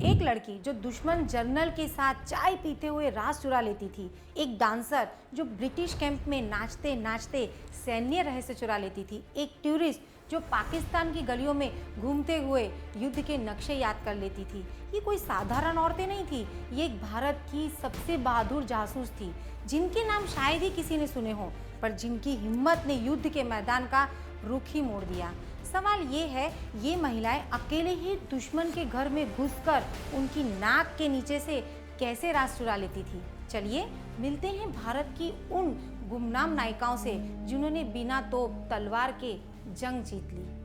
एक लड़की जो दुश्मन जनरल के साथ चाय पीते हुए राज चुरा लेती थी, एक डांसर जो ब्रिटिश कैंप में नाचते नाचते सैन्य रहस्य चुरा लेती थी, एक टूरिस्ट जो पाकिस्तान की गलियों में घूमते हुए युद्ध के नक्शे याद कर लेती थी। ये कोई साधारण औरतें नहीं थी, ये एक भारत की सबसे बहादुर जासूस थी, जिनके नाम शायद ही किसी ने सुने हो, पर जिनकी हिम्मत ने युद्ध के मैदान का रुख ही मोड़ दिया। सवाल ये है, ये महिलाएं अकेले ही दुश्मन के घर में घुसकर उनकी नाक के नीचे से कैसे राज चुरा लेती थी। चलिए मिलते हैं भारत की उन गुमनाम नायिकाओं से जिन्होंने बिना तोप तलवार के जंग जीत ली।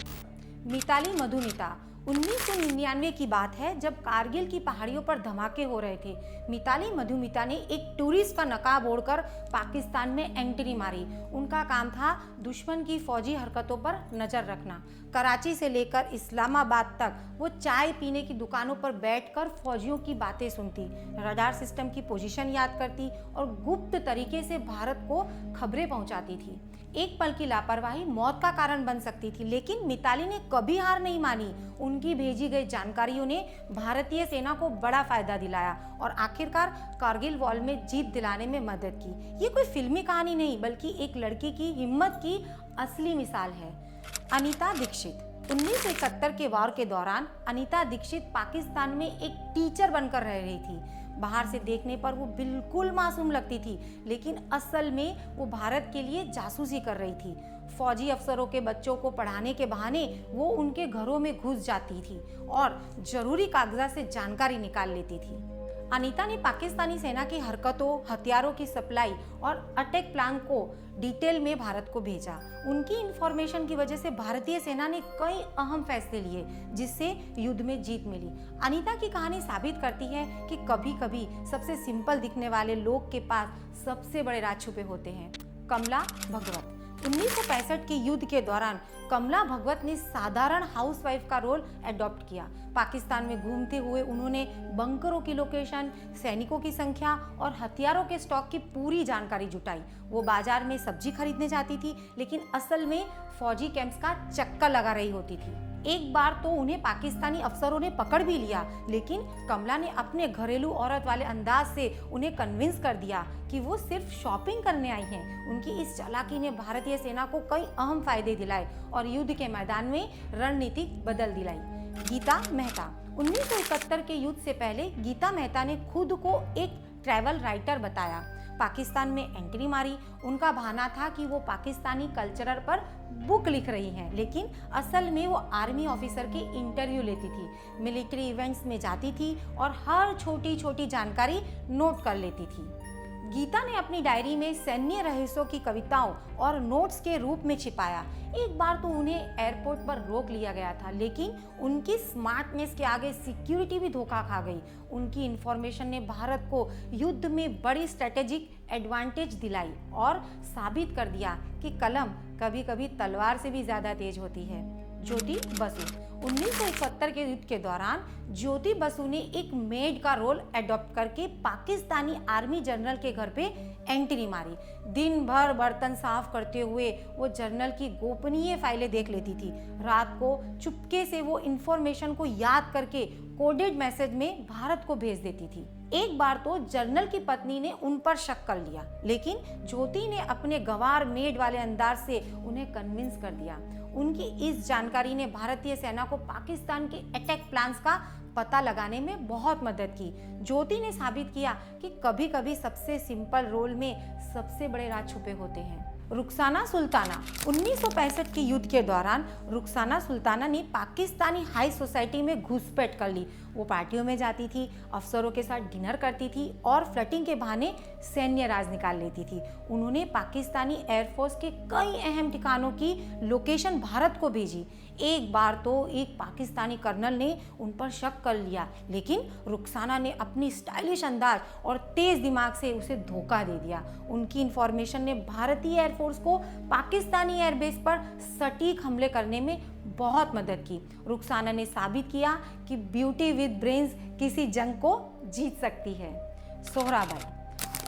मिताली मधुमिता। 1999 की बात है, जब कारगिल की पहाड़ियों पर धमाके हो रहे थे। मिताली मधुमिता ने एक टूरिस्ट का नकाब ओढ़कर पाकिस्तान में एंट्री मारी। उनका काम था दुश्मन की फौजी हरकतों पर नजर रखना। कराची से लेकर इस्लामाबाद तक वो चाय पीने की दुकानों पर बैठकर फौजियों की बातें सुनती, रडार सिस्टम की पोजीशन याद करती और गुप्त तरीके से भारत को खबरें पहुंचाती थी। एक पल की लापरवाही मौत का कारण बन सकती थी, लेकिन मिताली ने कभी हार नहीं मानी। उनकी भेजी गई जानकारियों ने भारतीय सेना को बड़ा फायदा दिलाया और आखिरकार कारगिल वॉर में जीत दिलाने में मदद की। ये कोई फिल्मी कहानी नहीं, बल्कि एक लड़की की हिम्मत की असली मिसाल है। अनीता दीक्षित। 1971 के वॉर के दौरान अनीता दीक्षित पाकिस्तान में एक टीचर बनकर रह रही थी। बाहर से देखने पर वो बिल्कुल मासूम लगती थी, लेकिन असल में वो भारत के लिए जासूसी कर रही थी। फौजी अफसरों के बच्चों को पढ़ाने के बहाने वो उनके घरों में घुस जाती थी और जरूरी कागजात से जानकारी निकाल लेती थी। अनीता ने पाकिस्तानी सेना की हरकतों, हथियारों की सप्लाई और अटैक प्लान को डिटेल में भारत को भेजा। उनकी इंफॉर्मेशन की वजह से भारतीय सेना ने कई अहम फैसले लिए, जिससे युद्ध में जीत मिली। अनीता की कहानी साबित करती है कि कभी-कभी सबसे सिंपल दिखने वाले लोग के पास सबसे बड़े राज छुपे होते हैं। कमला भगवत। 1965 के युद्ध के दौरान कमला भगवत ने साधारण हाउसवाइफ का रोल अडॉप्ट किया। पाकिस्तान में घूमते हुए उन्होंने बंकरों की लोकेशन, सैनिकों की संख्या और हथियारों के स्टॉक की पूरी जानकारी जुटाई। वो बाजार में सब्जी खरीदने जाती थी, लेकिन असल में फौजी कैंप्स का चक्कर लगा रही होती थी। एक बार तो उन्हें पाकिस्तानी अफसरों ने पकड़ भी लिया, लेकिन कमला ने अपने घरेलू औरत वाले अंदाज से उन्हें कन्विंस कर दिया कि वो सिर्फ शॉपिंग करने आई हैं। उनकी इस चालाकी ने भारतीय सेना को कई अहम फायदे दिलाए और युद्ध के मैदान में रणनीति बदल दिलाई। गीता मेहता। 1971 के युद्ध से पहले गीता मेहता ने खुद को एक ट्रैवल राइटर बताया। पाकिस्तान में एंट्री मारी। उनका बहाना था कि वो पाकिस्तानी कल्चर पर बुक लिख रही हैं, लेकिन असल में वो आर्मी ऑफिसर की इंटरव्यू लेती थी, मिलिट्री इवेंट्स में जाती थी और हर छोटी छोटी जानकारी नोट कर लेती थी। गीता ने अपनी डायरी में सैन्य रहस्यों की कविताओं और नोट्स के रूप में छिपाया। एक बार तो उन्हें एयरपोर्ट पर रोक लिया गया था, लेकिन उनकी स्मार्टनेस के आगे सिक्योरिटी भी धोखा खा गई। उनकी इंफॉर्मेशन ने भारत को युद्ध में बड़ी स्ट्रेटेजिक एडवांटेज दिलाई और साबित कर दिया कि कलम कभी कभी तलवार से भी ज्यादा तेज होती है। ज्योति बसु। 1971 के युद्ध के दौरान ज्योति बसु ने एक मेड का रोल अडॉप्ट करके पाकिस्तानी आर्मी जनरल के घर पे एंट्री मारी। दिन भर बर्तन साफ करते हुए वो जनरल की गोपनीय फाइलें देख लेती थी। रात को चुपके से वो इंफॉर्मेशन को याद करके कोडेड मैसेज में भारत को भेज देती थी। एक बार तो जनरल की पत्नी ने उन पर शक कर लिया, लेकिन ज्योति ने अपने गवार मेड वाले अंदाज से उन्हें कन्विंस कर दिया। उनकी इस जानकारी ने भारतीय सेना को पाकिस्तान के अटैक प्लान्स का पता लगाने में बहुत मदद की। ज्योति ने साबित किया कि कभी-कभी सबसे सिंपल रोल में सबसे बड़े राज छुपे होते हैं। रुखसाना सुल्ताना। 1965 के युद्ध के दौरान रुखसाना सुल्ताना ने पाकिस्तानी हाई सोसाइटी में घुसपैठ कर ली। वो पार्टियों में जाती थी, अफसरों के साथ डिनर करती थी और फ्लर्टिंग के बहाने सैन्य राज निकाल लेती थी। उन्होंने पाकिस्तानी एयरफोर्स के कई अहम ठिकानों की लोकेशन भारत को भेजी। एक बार तो एक पाकिस्तानी कर्नल ने उन पर शक कर लिया, लेकिन रुखसाना ने अपनी स्टाइलिश अंदाज और तेज दिमाग से उसे धोखा दे दिया। उनकी इंफॉर्मेशन ने भारतीय एयरफोर्स को पाकिस्तानी एयरबेस पर सटीक हमले करने में बहुत मदद की। रुखसाना ने साबित किया कि ब्यूटी विद ब्रेन्स किसी जंग को जीत सकती है। सोहराबाई।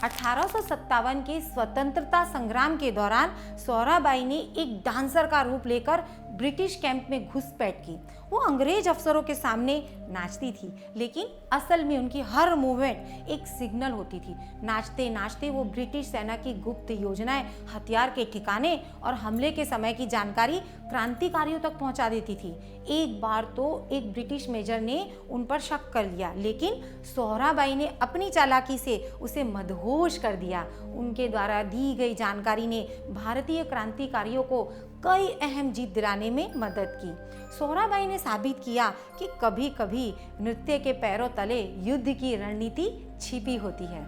1857 के स्वतंत्रता संग्राम के दौरान सोहराबाई ने एक डांसर का रूप लेकर ब्रिटिश कैंप में घुसपैठ की। वो अंग्रेज अफसरों के सामने नाचती थी, लेकिन असल में उनकी हर मूवमेंट एक सिग्नल होती थी। नाचते नाचते वो ब्रिटिश सेना की गुप्त योजनाएं, हथियार के ठिकाने और हमले के समय की जानकारी क्रांतिकारियों तक पहुंचा देती थी। एक बार तो एक ब्रिटिश मेजर ने उन पर शक कर लिया, लेकिन सोहराबाई ने अपनी चालाकी से उसे मदहोश कर दिया। उनके द्वारा दी गई जानकारी ने भारतीय क्रांतिकारियों को कई अहम जीत दिलाने में मदद की। सोहराबाई ने साबित किया कि कभी कभी नृत्य के पैरों तले युद्ध की रणनीति छिपी होती है।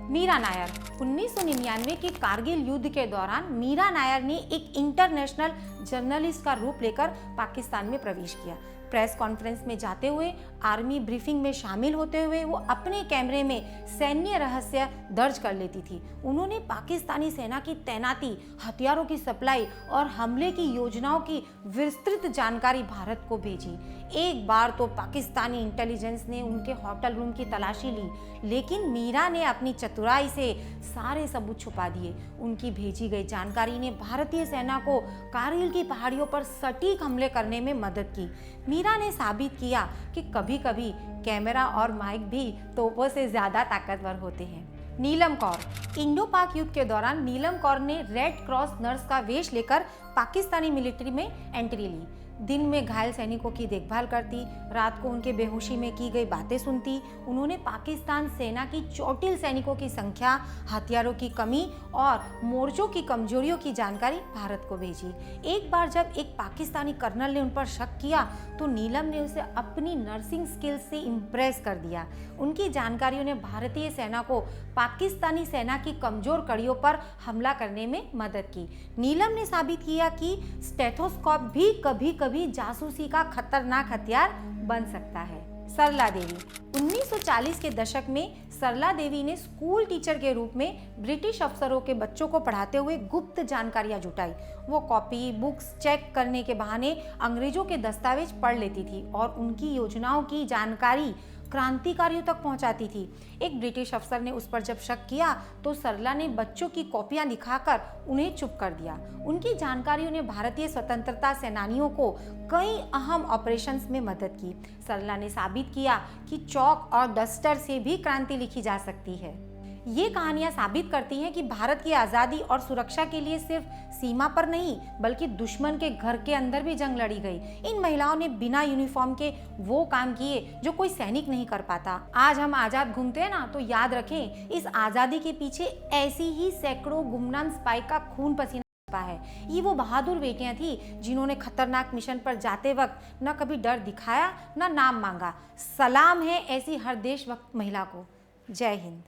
मीरा नायर 1999 के कारगिल युद्ध के दौरान मीरा नायर ने एक इंटरनेशनल जर्नलिस्ट का रूप लेकर पाकिस्तान में प्रवेश किया। प्रेस कॉन्फ्रेंस में जाते हुए, आर्मी ब्रीफिंग में शामिल होते हुए वो अपने कैमरे में सैन्य रहस्य दर्ज कर लेती थी। उन्होंने पाकिस्तानी सेना की तैनाती, हथियारों की सप्लाई और हमले की योजनाओं की विस्तृत जानकारी भारत को भेजी। एक बार तो पाकिस्तानी इंटेलिजेंस ने उनके होटल रूम की तलाशी ली, लेकिन मीरा ने अपनी चतुराई से सारे सबूत छुपा दिए। उनकी भेजी गई जानकारी ने भारतीय सेना को कारगिल की पहाड़ियों पर सटीक हमले करने में मदद की। मीरा ने साबित किया कि कभी-कभी कैमरा और माइक भी तोपों से ज्यादा ताकतवर होते हैं। नीलम कौर इंडो पाक युद्ध के दौरान नीलम कौर ने रेड क्रॉस नर्स का वेश लेकर पाकिस्तानी मिलिट्री में एंट्री ली। दिन में घायल सैनिकों की देखभाल करती, रात को उनके बेहोशी में की गई बातें सुनती। उन्होंने पाकिस्तान सेना की चोटिल सैनिकों की संख्या, हथियारों की कमी और मोर्चों की कमजोरियों की जानकारी भारत को भेजी। एक बार जब एक पाकिस्तानी कर्नल ने उन पर शक किया तो नीलम ने उसे अपनी नर्सिंग स्किल्स से इम्प्रेस कर दिया। उनकी जानकारियों ने भारतीय सेना को पाकिस्तानी सेना की कमजोर कड़ियों पर हमला करने में मदद की। नीलम ने साबित किया कि स्टेथोस्कोप भी कभी कभी जासूसी का खतरनाक हथियार बन सकता है। सरला देवी 1940 के दशक में सरला देवी ने स्कूल टीचर के रूप में ब्रिटिश अफसरों के बच्चों को पढ़ाते हुए गुप्त जानकारियां जुटाई। वो कॉपी बुक्स चेक करने के बहाने अंग्रेजों के दस्तावेज पढ़ लेती थी और उनकी योजनाओं की जानकारी क्रांतिकारियों तक पहुंचाती थी। एक ब्रिटिश अफसर ने उस पर जब शक किया तो सरला ने बच्चों की कॉपियां दिखाकर उन्हें चुप कर दिया। उनकी जानकारियों ने भारतीय स्वतंत्रता सेनानियों को कई अहम ऑपरेशंस में मदद की। सरला ने साबित किया कि चौक और डस्टर से भी क्रांति लिखी जा सकती है। ये कहानियां साबित करती हैं कि भारत की आज़ादी और सुरक्षा के लिए सिर्फ सीमा पर नहीं बल्कि दुश्मन के घर के अंदर भी जंग लड़ी गई। इन महिलाओं ने बिना यूनिफॉर्म के वो काम किए जो कोई सैनिक नहीं कर पाता। आज हम आज़ाद घूमते हैं ना, तो याद रखें इस आज़ादी के पीछे ऐसी ही सैकड़ों गुमनाम सिपाही का खून पसीना है। ये वो बहादुर बेटियां थी जिन्होंने खतरनाक मिशन पर जाते वक्त न कभी डर दिखाया न नाम मांगा। सलाम है ऐसी हर देशभक्त महिला को। जय हिंद।